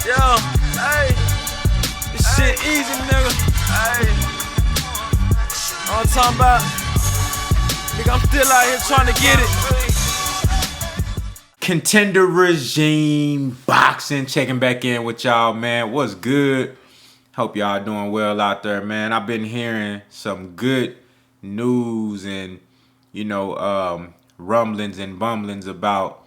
Yo, hey, this shit easy, nigga. Hey, all I'm talking about, nigga, I'm still out here trying to get it. Contender Regime Boxing, checking back in with y'all, man. What's good? Hope y'all doing well out there, man. I've been hearing some good news and, rumblings and bumblings about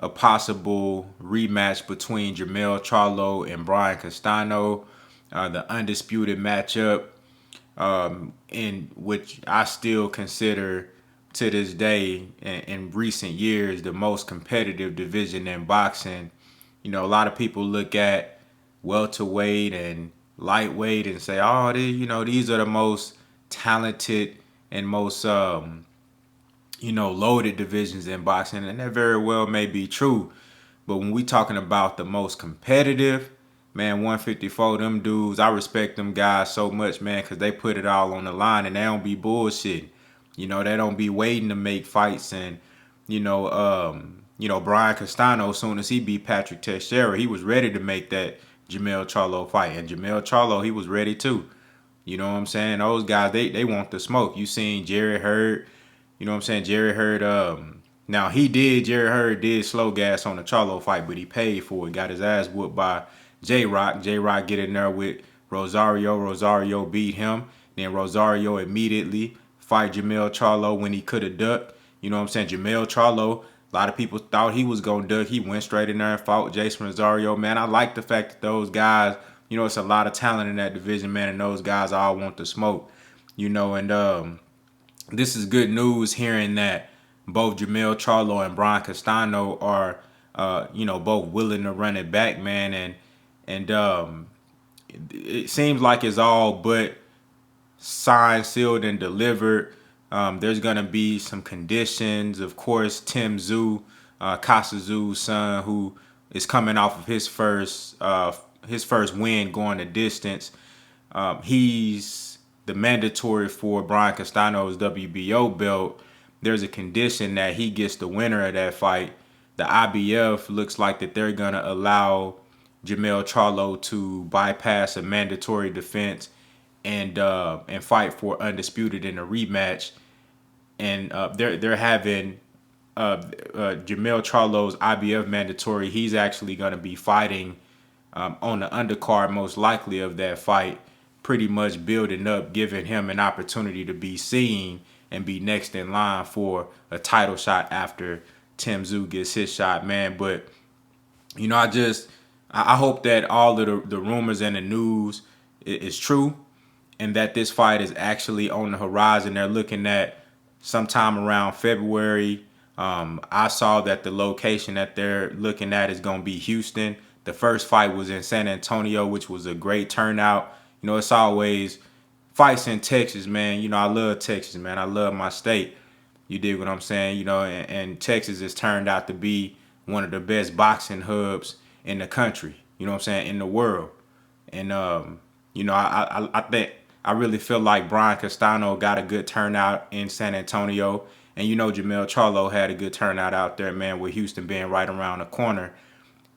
a possible rematch between JERMELL CHARLO and Brian Castano, the undisputed matchup, in which I still consider to this day in recent years the most competitive division in boxing. You know, a lot of people look at welterweight and lightweight and say, oh, these are the most talented and most loaded divisions in boxing, and that very well may be true. But when we talking about the most competitive, man, 154, them dudes, I respect them guys so much, man, because they put it all on the line and they don't be bullshitting. They don't be waiting to make fights. And, Brian Castano, as soon as he beat Patrick Teixeira, he was ready to make that JERMELL CHARLO fight. And JERMELL CHARLO, he was ready too. You know what I'm saying? Those guys, they want the smoke. You seen Jerry Hurd. You know what I'm saying? Jerry Hurd, Jerry Hurd did slow gas on the Charlo fight, but he paid for it. Got his ass whooped by J-Rock. J-Rock get in there with Rosario. Rosario beat him. Then Rosario immediately fight JERMELL CHARLO when he could have ducked. You know what I'm saying? JERMELL CHARLO, a lot of people thought he was going to duck. He went straight in there and fought Jason Rosario. Man, I like the fact that those guys, it's a lot of talent in that division, man, and those guys all want the smoke. This is good news hearing that both JERMELL CHARLO and Brian Castano are, both willing to run it back, man. And it seems like it's all but signed, sealed, and delivered. There's going to be some conditions. Of course, Tim Tszyu, Kasa Tszyu's son, who is coming off of his first win going the distance. He's the mandatory for Brian Castano's WBO belt. There's a condition that he gets the winner of that fight. The IBF looks like that they're going to allow JERMELL CHARLO to bypass a mandatory defense and fight for Undisputed in a rematch. And they're having JERMELL CHARLO's IBF mandatory. He's actually going to be fighting on the undercard, most likely, of that fight, pretty much building up, giving him an opportunity to be seen and be next in line for a title shot after Tim Tszyu gets his shot, man. But, I hope that all of the rumors and the news is true and that this fight is actually on the horizon. They're looking at sometime around February. I saw that the location that they're looking at is going to be Houston. The first fight was in San Antonio, which was a great turnout. It's always fights in Texas, man. I love Texas, man. I love my state. You dig what I'm saying? And Texas has turned out to be one of the best boxing hubs in the country. You know what I'm saying? In the world. And, I think I really feel like Brian Castano got a good turnout in San Antonio. And, JERMELL CHARLO had a good turnout out there, man, with Houston being right around the corner.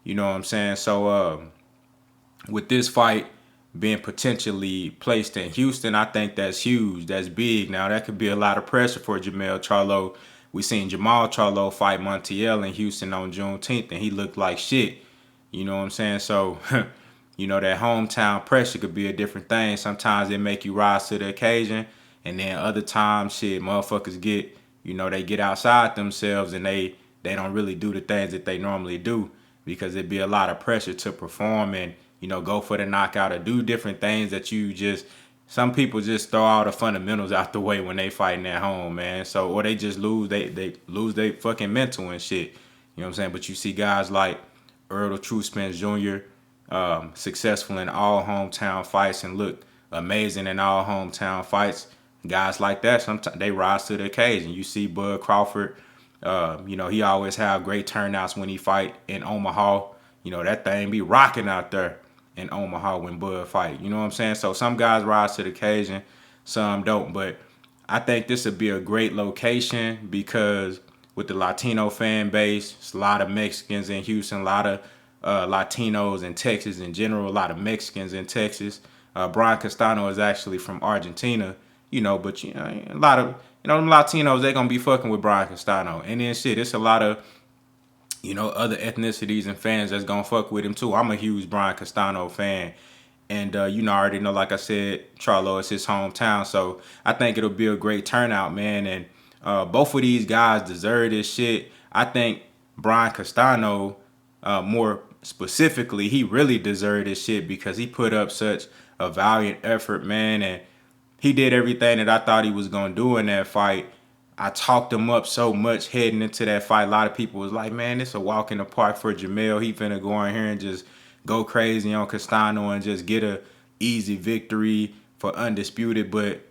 You know what I'm saying? So, with this fight being potentially placed in Houston, I think that's huge. That's big. Now, that could be a lot of pressure for JERMELL CHARLO. We seen Jermall Charlo fight Montiel in Houston on Juneteenth, and he looked like shit. You know what I'm saying? So, that hometown pressure could be a different thing. Sometimes it make you rise to the occasion, and then other times, motherfuckers get, they get outside themselves and they don't really do the things that they normally do because it'd be a lot of pressure to perform and, go for the knockout or do different things that some people just throw all the fundamentals out the way when they fighting at home, man. So, or they just lose, they lose their fucking mental and shit. You know what I'm saying? But you see guys like Earl the True Spence Jr., successful in all hometown fights and look amazing in all hometown fights. Guys like that, sometimes they rise to the occasion. You see Bud Crawford, he always have great turnouts when he fight in Omaha. That thing be rocking out there in Omaha when Bud fight. You know what I'm saying? So some guys rise to the occasion, some don't. But I think this would be a great location because with the Latino fan base, it's a lot of Mexicans in Houston, a lot of Latinos in Texas in general, a lot of Mexicans in Texas. Brian Castano is actually from Argentina, but a lot of them Latinos, they gonna be fucking with Brian Castano. And then shit, it's a lot of other ethnicities and fans that's gonna fuck with him too. I'm a huge Brian Castano fan. And I already know, like I said, Charlo is his hometown, so I think it'll be a great turnout, man. And both of these guys deserve this shit. I think Brian Castano, more specifically, he really deserved this shit because he put up such a valiant effort, man, and he did everything that I thought he was gonna do in that fight. I talked him up so much heading into that fight. A lot of people was like, man, it's a walk in the park for JERMELL. He finna go in here and just go crazy on Castano and just get a easy victory for Undisputed. But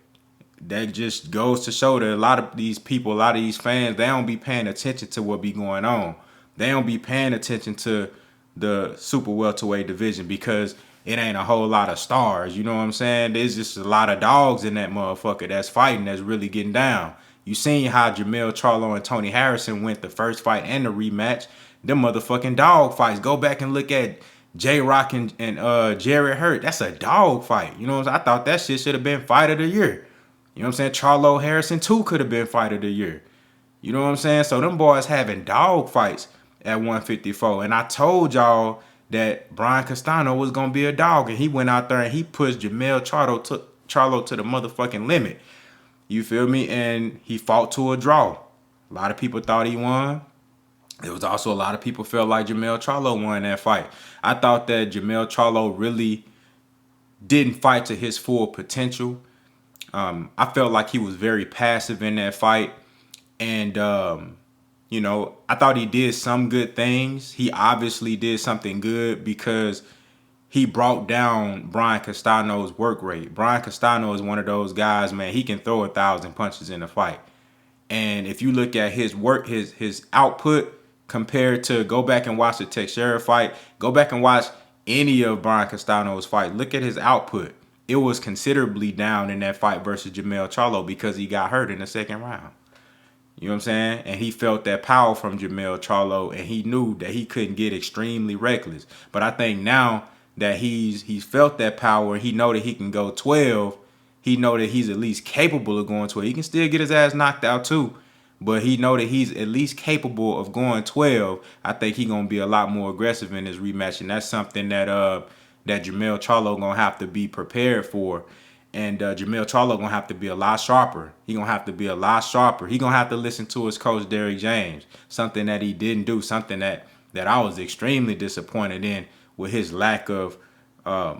that just goes to show that a lot of these people, a lot of these fans, they don't be paying attention to what be going on. They don't be paying attention to the super welterweight division because it ain't a whole lot of stars. You know what I'm saying? There's just a lot of dogs in that motherfucker that's fighting, that's really getting down. You seen how JERMELL CHARLO and Tony Harrison went the first fight and the rematch. Them motherfucking dog fights. Go back and look at J-Rock and Jarrett Hurt. That's a dog fight. You know what I'm saying? I thought that shit should have been fight of the year. You know what I'm saying? Charlo Harrison too could have been fight of the year. You know what I'm saying? So them boys having dog fights at 154. And I told y'all that Brian Castano was going to be a dog. And he went out there and he pushed JERMELL Charlo to the motherfucking limit. You feel me? And he fought to a draw. A lot of people thought he won. There was also a lot of people felt like JERMELL CHARLO won that fight. I thought that JERMELL CHARLO really didn't fight to his full potential. I felt like he was very passive in that fight. And, I thought he did some good things. He obviously did something good because he brought down Brian Castano's work rate. Brian Castano is one of those guys, man, he can throw 1,000 punches in a fight. And if you look at his work, his output compared to, go back and watch the Teixeira fight, go back and watch any of Brian Castano's fight, look at his output. It was considerably down in that fight versus JERMELL CHARLO because he got hurt in the second round. You know what I'm saying? And he felt that power from JERMELL CHARLO, and he knew that he couldn't get extremely reckless. But I think now that he's felt that power, he know that he can go 12. He know that he's at least capable of going 12. He can still get his ass knocked out too, but he know that he's at least capable of going 12. I think he's gonna be a lot more aggressive in this rematch, and that's something that that JERMELL CHARLO gonna have to be prepared for. And JERMELL CHARLO gonna have to be a lot sharper. He gonna have to be a lot sharper. He gonna have to listen to his coach Derrick James, something that he didn't do, something that I was extremely disappointed in with his lack of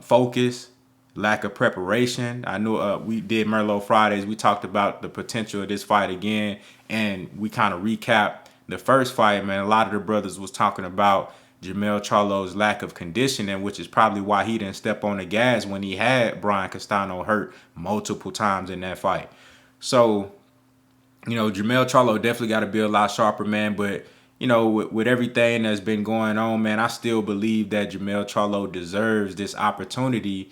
focus, lack of preparation. I know we did Merlot Fridays. We talked about the potential of this fight again, and we kind of recapped the first fight, man. A lot of the brothers was talking about JERMELL CHARLO's lack of conditioning, which is probably why he didn't step on the gas when he had Brian Castano hurt multiple times in that fight. So, JERMELL CHARLO definitely got to be a lot sharper, man. But, with everything that's been going on, man, I still believe that JERMELL CHARLO deserves this opportunity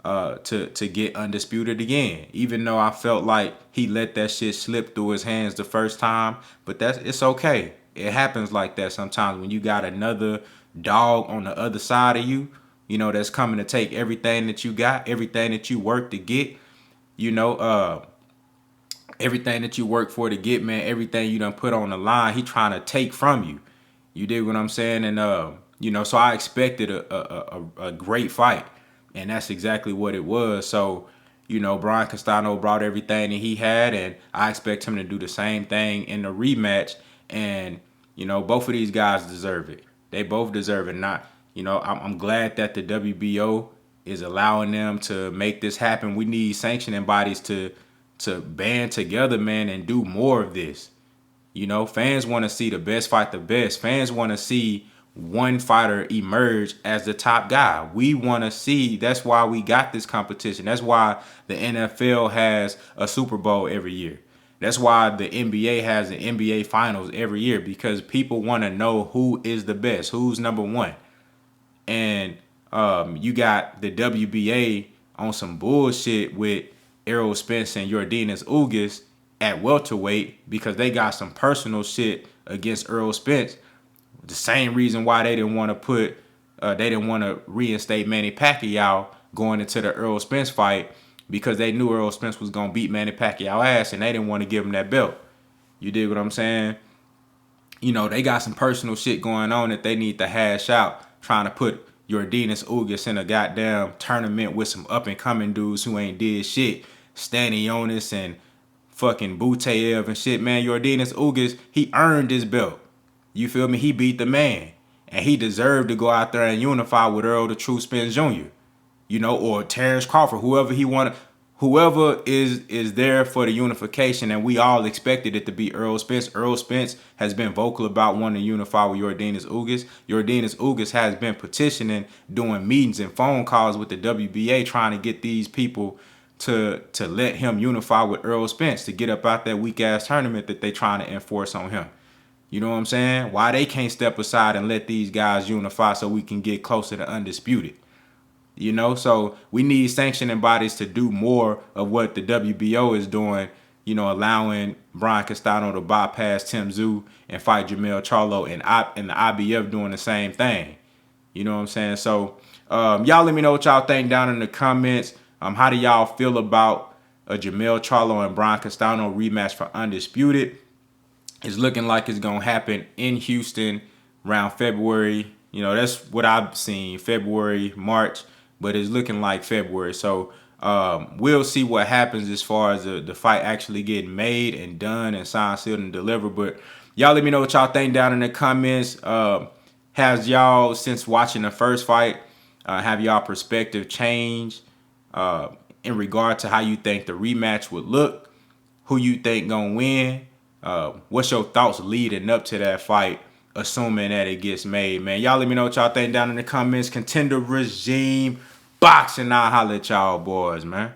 to get Undisputed again. Even though I felt like he let that shit slip through his hands the first time, but it's okay. It happens like that sometimes when you got another dog on the other side of you, that's coming to take everything that you got, everything that you work to get, everything that you work for to get, man, everything you done put on the line, he trying to take from you. You dig what I'm saying? And, so I expected a great fight, and that's exactly what it was. So, Brian Castano brought everything that he had, and I expect him to do the same thing in the rematch. And, both of these guys deserve it. They both deserve it. Not, I'm glad that the WBO is allowing them to make this happen. We need sanctioning bodies to band together, man, and do more of this. Fans want to see the best fight the best. Fans want to see one fighter emerge as the top guy. We want to see, that's why we got this competition. That's why the NFL has a Super Bowl every year. That's why the NBA has the NBA Finals every year, because people want to know who is the best, who's number one. And you got the WBA on some bullshit with Errol Spence and Yordenis Ugas at welterweight because they got some personal shit against Errol Spence. The same reason why they didn't want to put they didn't want to reinstate Manny Pacquiao going into the Earl Spence fight because they knew Earl Spence was going to beat Manny Pacquiao ass, and they didn't want to give him that belt. You dig what I'm saying? You know, they got some personal shit going on that they need to hash out, trying to put Yordenis Ugas in a goddamn tournament with some up-and-coming dudes who ain't did shit. Stanionis and fucking Buteyev and shit, man. Yordenis Ugas, he earned his belt. You feel me? He beat the man. And he deserved to go out there and unify with Earl the True Spence Jr., you know, or Terrence Crawford, whoever he wanted. Whoever is there for the unification, and we all expected it to be Earl Spence. Earl Spence has been vocal about wanting to unify with Yordenis Ugas. Yordenis Ugas has been petitioning, doing meetings and phone calls with the WBA, trying to get these people to let him unify with Earl Spence, to get up out that weak ass tournament that they trying to enforce on him. You know what I'm saying? Why they can't step aside and let these guys unify so we can get closer to Undisputed? You know, so we need sanctioning bodies to do more of what the WBO is doing, you know, allowing Brian Castano to bypass Tim Tszyu and fight JERMELL CHARLO, and the IBF doing the same thing. You know what I'm saying? So y'all let me know what y'all think down in the comments. How do y'all feel about a JERMELL CHARLO and Brian Castano rematch for Undisputed? It's looking like it's going to happen in Houston around February. You know, that's what I've seen, February, March. But it's looking like February. So we'll see what happens as far as the fight actually getting made and done and signed, sealed, and delivered. But y'all let me know what y'all think down in the comments. Has y'all, since watching the first fight, have y'all perspective changed in regard to how you think the rematch would look? Who you think gonna win? What's your thoughts leading up to that fight, assuming that it gets made, man? Y'all let me know what y'all think down in the comments. Contender Regime Boxing. I'll holler at y'all boys, man.